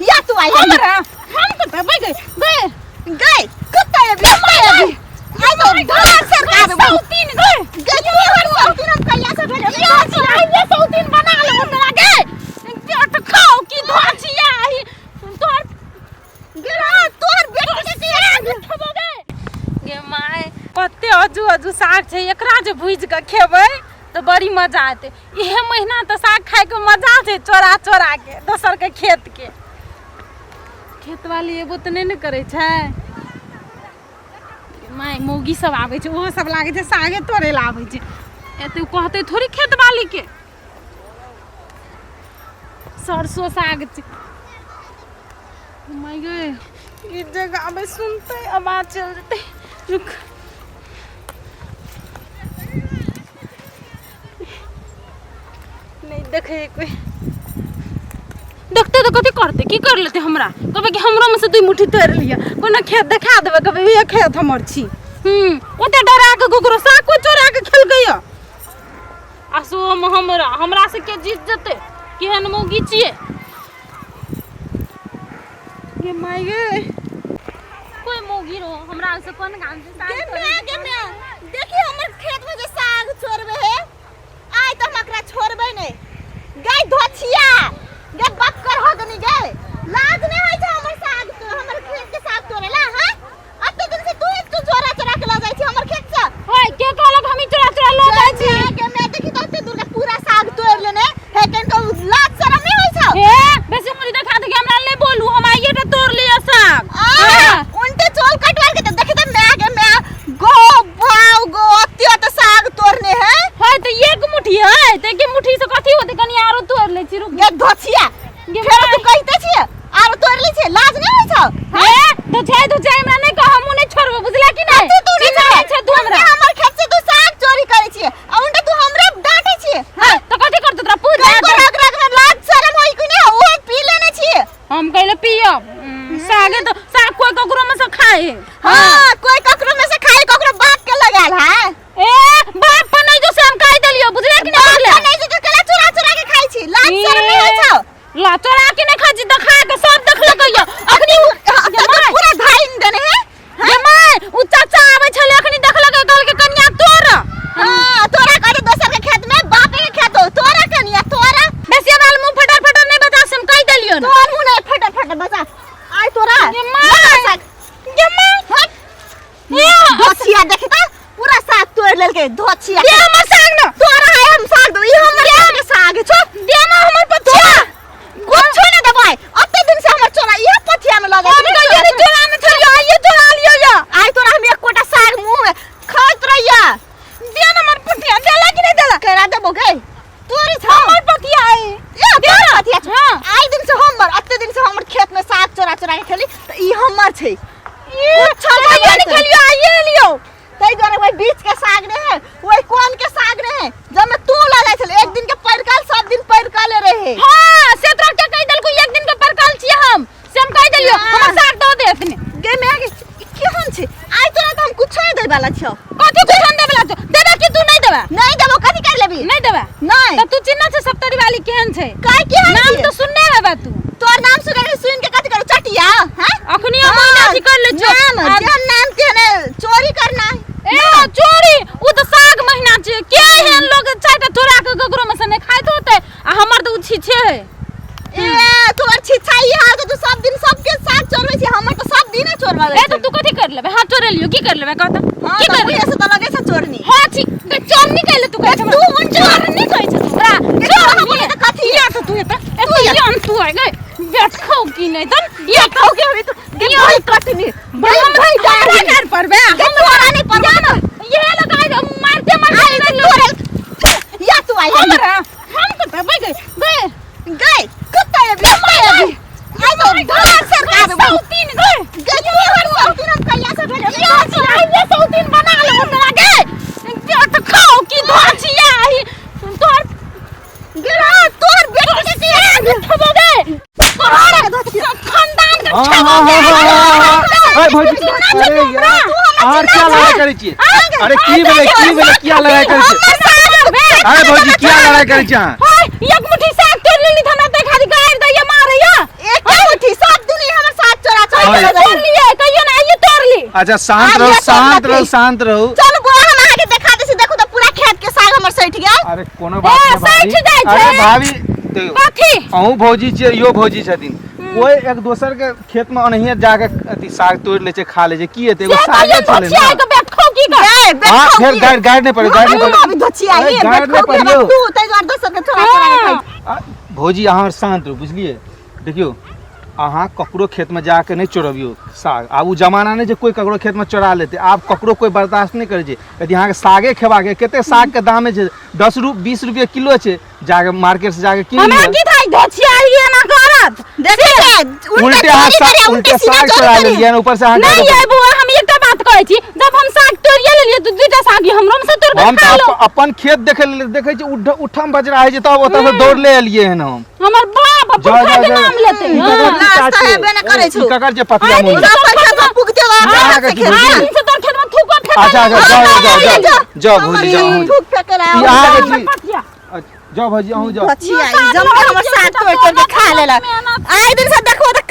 या तू आई हमरा हम तो भाई गए गए कुत्ता ये भी आई तो घर सरकार सौ तीन गए गए हर सौ तीन हम कहिया से भेले ये सौ तीन बना ले हमरा गे तो खाओ की धोचिया आई तोर गिरा तोर बेटी के खबोगे गे माय कते अजू अजू साग छै एकरा जे भुज के खेबै तो बड़ी मजा आते। इहे महीना तो साग खाए के मजा छै चोरा चोरा के दोसर के खेत वाली एबो त नहीं न करे छै माय मौगी सब आवे छै ओहो सब लागे छै सागे तोड़े ला आवे छै एते कहते थोड़ी खेत वाली के सरसों साग छै माय गे ई जगह में सुनते आवाज चल जेते रुक नहीं देखे कोई देखते तो कथी करते की कर लेते हमरा कहबे कि हमरो में से दुई मुट्ठी तोड़ लिया कोनो खेत दिखा देबे कहबे ये खेत हमर छी ओते डरा के गोगरो सा को चोरा के खेल गया आसो हमरा से के जीत जते केहन मौगी छिए गे माय गे कोई मौगी रो हमरा से कोन काम से साग गे मैं देखी हमर खेत में जे साग छोड़बे है आई तो मकरा छोड़बे नहीं गई धोछिया गे बक्कर हो गनी गे लाज नहीं होय छै हमर साग तो हमर खेत के साग तोड़ेला हां अब तो दिन से तू चोरा चोरा के ल जाय छी हमर खेत से होय के कहलक हम चोरा चोरा ल जाय छी गे मैं देखी तो ते दूर के पूरा साग तोड़ लेने है केन को लाज शरम नहीं होय छै हे बेसी मुरी देखा दे कि हमरा नहीं बोलू हम आइए तो तोड़ लिया साग उनते चोल कटवा के देखी तो मैं गो भाव गो अत्य तो साग तोड़ने है होय तो एक मुट्ठी है ते के मुट्ठी से कथी होते कनी आरो तोड़ ले छी रुक गे धोछिया फेर तू कहते छी आरो तोड़ ली छी लाज नहीं होय छै हे तो छै हमरा नहीं कह हम नहीं छोड़बो बुझला कि नहीं तू नहीं छै तू हमरा हमर खेत से तू साग चोरी करे छी आ उनते तू हमरा डांटे छी हां तो कथी करते तोरा पूछ रग में लाज शरम होई कि नहीं ओ पी लेने छी हम कहले पियब साग तो साग कोई ककरो में से खाए हां कोई ककरो में से खाए ककरो बाप के लगाल है ए बाप पर नहीं जो से हम कह देलियो बुझला कि नहीं बुझला नहीं जो केला चोरा चोरा के खाई छी लाज शरम नहीं होय छै ला चोरा के नहीं खाजी तो खा के सब देख लगइया अखनी पूरा धाइन देने है ये माय उ चाचा आवे छले अखनी देख लगे कहल के कन्या तोरा हां तोरा करे दोसर के खेत में बाप के खेत हो तोरा कन्या तोरा बेसी वाल मुंह फटर फटर नहीं बता से हम कह देलियो ना तोर मुंह नहीं फटर फटर बता आई तोरा ये माय हट ये धोछिया देखता पूरा साग तोड़ लेलके धोछिया दे हमर साग न तोरा है हम साग दो ई हमर साग छो दे ना हमर पथिया कुछ नहीं दबाई अत्ते दिन से हमर चोरा ये पथिया में लगे हम कहियो नहीं चोरा न छलियो आइए चोरा लियो या आई तोरा हम एक कोटा साग मुंह में खाइत रहिया दे ना हमर पथिया देला कि नहीं देला करा देबो गे तोरी छ हमर पथिया है ये दे ना पथिया छ हां आई दिन से हमर अत्ते दिन से हमर खेत में साग चोरा चोरा के खेली त ई हमर छै ये छलियो नहीं खेलियो आइए लियो तई द्वारा वही बीच के साग ने है वही कोन के साग ने है जब मैं तू ला जाय छले एक दिन के परकाल सब दिन परकाले रहे हां से तोरा के कह देल को एक दिन के परकाल छी हम से हम कह देलियो हमर साग दो दे अपने गे मैं केहन छै आई तोरा त हम कुछ नहीं दे वाला छ कथि कुछ हम देबला छ देबा कि तू नहीं देबा नहीं देबो कथि कर लेबी नहीं देबा नहीं तो तू चिन्ह से सप्तरी वाली केहन छै काय के नाम तो सुनने रहबा तू तोर नाम सुन के कथि करू चटिया हैं अखनी हम नहीं कर ले छ नाम नाम के ने चोरी करना ए चोरी उ तो साग महीना छै के एहन लोग चाटा चोरा के गगरो में से नहीं खाइत होते आ हमर तो उछि छै ए तोर छिछाई हाल तो तू सब दिन सबके साथ चोरबै छी हमर तो सब दिन चोरबा ए तो तू कथि कर लेबे हां चोरे लियो की कर लेबे कहता की कर ले से तो लगे से चोरनी हां ठीक के चोर नहीं कहले तू कहै तू उन चोर नहीं कहै छ तोरा चोर हम बोले त कथि या तो तू एता ए तू यान तू आ गए बैठ खाओ की नहीं तन ये खाओ के अभी तो भाई कटनी भाई डारा कर परबे हम तोरा नहीं परबा ना ये लगाई मारते मारते या तू आई हमरा हम तो भाई गए कुत्ता ये भी आई तो घर सरकार सौ तीन गए गए हर सौ तीन हम कहिया से भेले ये सौ तीन बना ले हमरा गे तो खाओ की धोचिया आई तोर गिरा तोर बेटी के खबोगे खानदान का अरे भौजी अरे यार और क्या लड़ाई करे छी अरे की भेले क्या लड़ाई करे छी अरे भौजी क्या लड़ाई करे छी एक मुट्ठी साग तोड़ लेली हमरा त खाली गाड़ दैया मारैया एक मुट्ठी भाई। तोड़ लिए कहियो ना ये तोड़ ली। अच्छा शांत आज रहो ये शांत सब रहो लगी। शांत रहो। चल बुआ हम आके दिखा देसी देखो तो पूरा खेत के साग हमर सैठ गेल। अरे कोनो बात नहीं भाभी। सैठ जाइ छै। अरे भाभी देखो कथी अहूँ भौजी छियै इहो भौजी छथिन। कोई एक दोसर के खेत में ओनहिए जाके अथी साग तोड़ ले छै खा ले छै की हेतै एगो सागे छलै धोछिया ने। के बैठो की कर। हां फिर गाइड नहीं पड़े गाइड नहीं पड़े। अभी धोछिया अरे ये गाइड नहीं पड़ियो। तू तै द्वार दोसर के छोड़ा छोड़ा भौजी अहाँ शांत रहू बुझलिए। देखियो अहाँ ककरो खेत में जाके नहीं चोरबियो साग। आब उ जमाना नहीं जे कोई ककरो खेत में चोरा लेते। आब ककरो कोई बर्दाश्त नहीं करे छै। यदि अहाँ के सागे खेबाक है कते साग के दाम छै 20 रुपये किलो छै। जाके मार्केट से जाके किन हमरा लियो। की थाई धोछिया ये ना करत। देखे उल्टे हाथ उल्टे साग चोरा लेलिए न ऊपर से अहाँ नहीं ये बुआ हम एकटा बात कहै छी जब हम साग तोड़िए लेलिए तो दुईटा साग हमरो में से तोड़ हम के खा लो। तो अपन खेत देखे छी उठम बजरा है जे तब ओतऽ से दौड़ ले एलिए हन हम। हमर बाप पुरखा के नाम लेते ई हैं। ककर नाश्ता हेबे न करै छौ। ई ककर जे पतिया मुंह। पूरा पैसा सब पुगते अहाँ के की बुझलिए? दिन से तोर खेत में थूक फेंक। अच्छा जाओ भौजी जाओ। थूक फेकला ई अहाँ के की पटिया जाओ भौजी अहूँ जाओ। धोछिया ई जम हमर साग तोड़ के खा लेलक। आइ दिन से देखबो त